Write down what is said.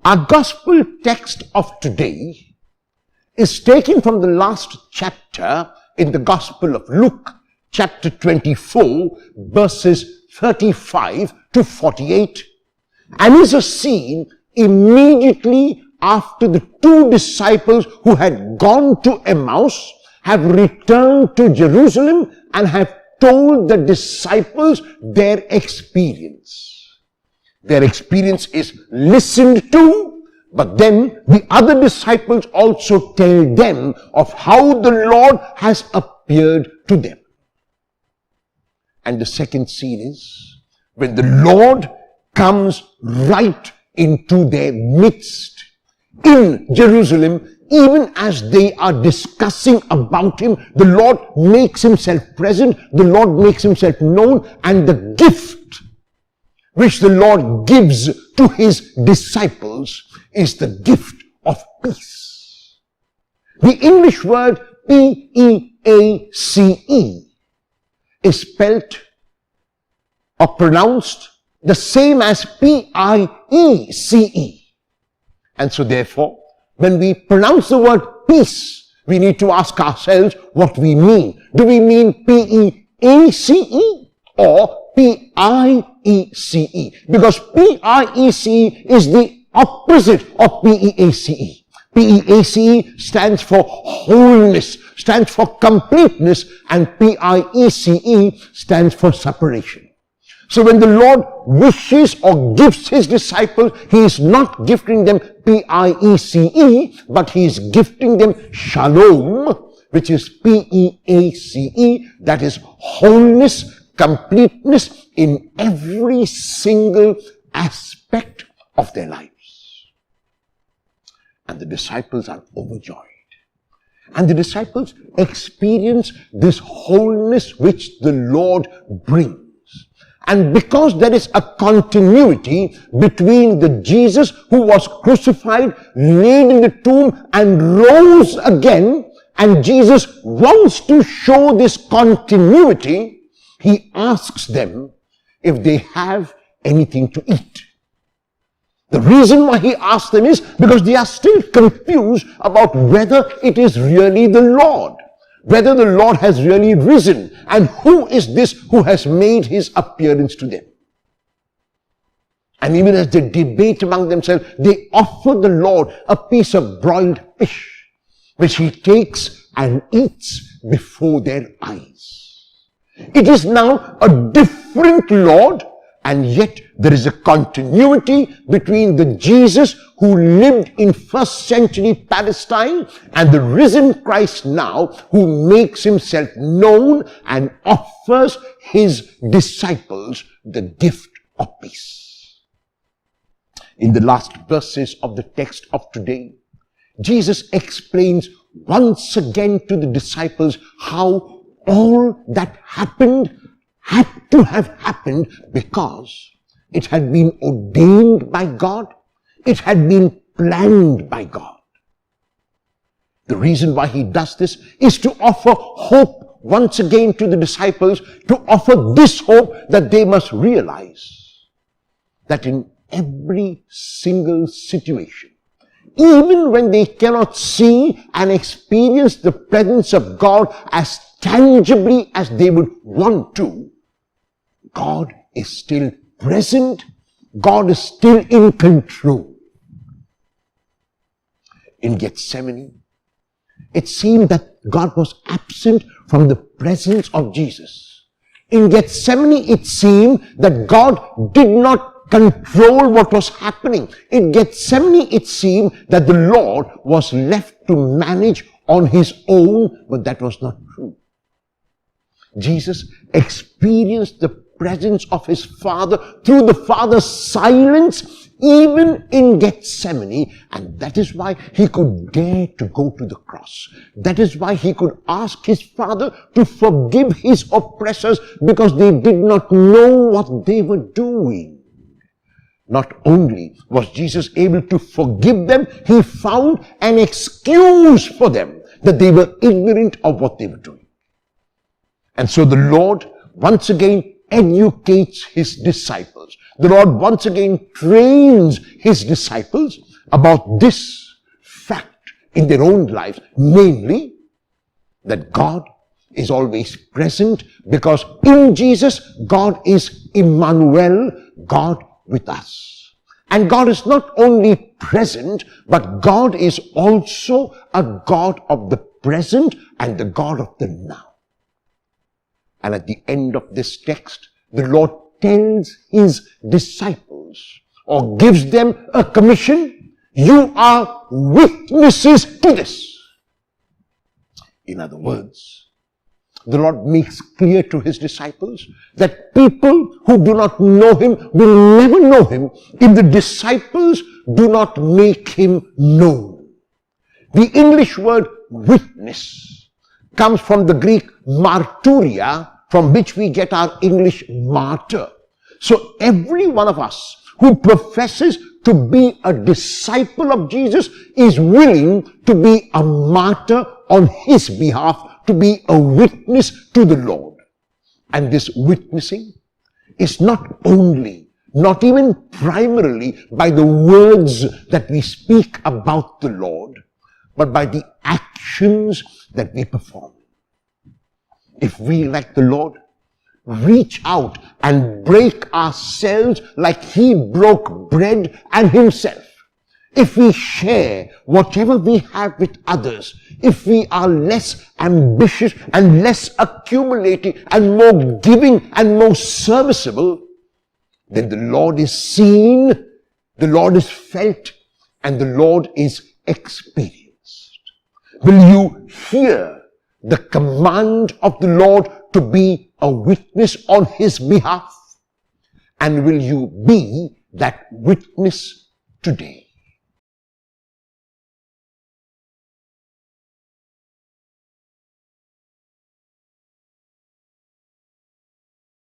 Our gospel text of today is taken from the last chapter in the Gospel of Luke, chapter 24, verses 35 to 48, and is a scene immediately after the two disciples who had gone to Emmaus have returned to Jerusalem and have told the disciples their experience. Their experience is listened to, but then the other disciples also tell them of how the Lord has appeared to them. And the second scene is when the Lord comes right into their midst in Jerusalem. Even as they are discussing about him, the Lord makes himself present, the Lord makes himself known, and the gift which the Lord gives to his disciples is the gift of peace. The English word P-E-A-C-E is spelt or pronounced the same as P-I-E-C-E. And so therefore, when we pronounce the word peace, we need to ask ourselves what we mean. Do we mean P-E-A-C-E or P-I-E-C-E? Because P-I-E-C-E is the opposite of P-E-A-C-E. P-E-A-C-E stands for wholeness, stands for completeness, and P-I-E-C-E stands for separation. So when the Lord wishes or gives his disciples, he is not gifting them P-I-E-C-E, but he is gifting them shalom, which is P-E-A-C-E, that is wholeness, completeness in every single aspect of their lives. And the disciples are overjoyed. And the disciples experience this wholeness which the Lord brings. And because there is a continuity between the Jesus who was crucified, laid in the tomb, and rose again, and Jesus wants to show this continuity, he asks them if they have anything to eat. The reason why he asks them is because they are still confused about whether it is really the Lord, whether the Lord has really risen, and who is this who has made his appearance to them. And even as they debate among themselves, they offer the Lord a piece of broiled fish, which he takes and eats before their eyes. It is now a different Lord, and yet there is a continuity between the Jesus who lived in first century Palestine and the risen Christ now who makes himself known and offers his disciples the gift of peace. In the last verses of the text of today, Jesus explains once again to the disciples how all that happened had to have happened because it had been ordained by God. It had been planned by God. The reason why he does this is to offer hope once again to the disciples, to offer this hope that they must realize that in every single situation, even when they cannot see and experience the presence of God as tangibly as they would want to, God is still present. God is still in control. In Gethsemane, it seemed that God was absent from the presence of Jesus. In Gethsemane, it seemed that God did not control what was happening. In Gethsemane, it seemed that the Lord was left to manage on his own, but that was not true. Jesus experienced the presence of his Father through the Father's silence even in Gethsemane, and that is why he could dare to go to the cross. That is why he could ask his Father to forgive his oppressors because they did not know what they were doing. Not only was Jesus able to forgive them, he found an excuse for them that they were ignorant of what they were doing. And so the Lord once again educates his disciples. the Lord once again trains his disciples about this fact in their own lives, namely that God is always present, because in Jesus, God is Emmanuel, God with us. And God is not only present, but God is also a God of the present and the God of the now. And at the end of this text, the Lord tells his disciples, or gives them a commission: you are witnesses to this. In other words, the Lord makes clear to his disciples that people who do not know him will never know him if the disciples do not make him known. The English word witness comes from the Greek marturia, from which we get our English martyr. So every one of us who professes to be a disciple of Jesus is willing to be a martyr on his behalf, to be a witness to the Lord. And this witnessing is not only, not even primarily, by the words that we speak about the Lord, but by the actions that we perform. If we, like the Lord, reach out and break ourselves like he broke bread and himself, if we share whatever we have with others, if we are less ambitious and less accumulating and more giving and more serviceable, then the Lord is seen, the Lord is felt, and the Lord is experienced. Will you hear the command of the Lord to be a witness on his behalf? And will you be that witness today?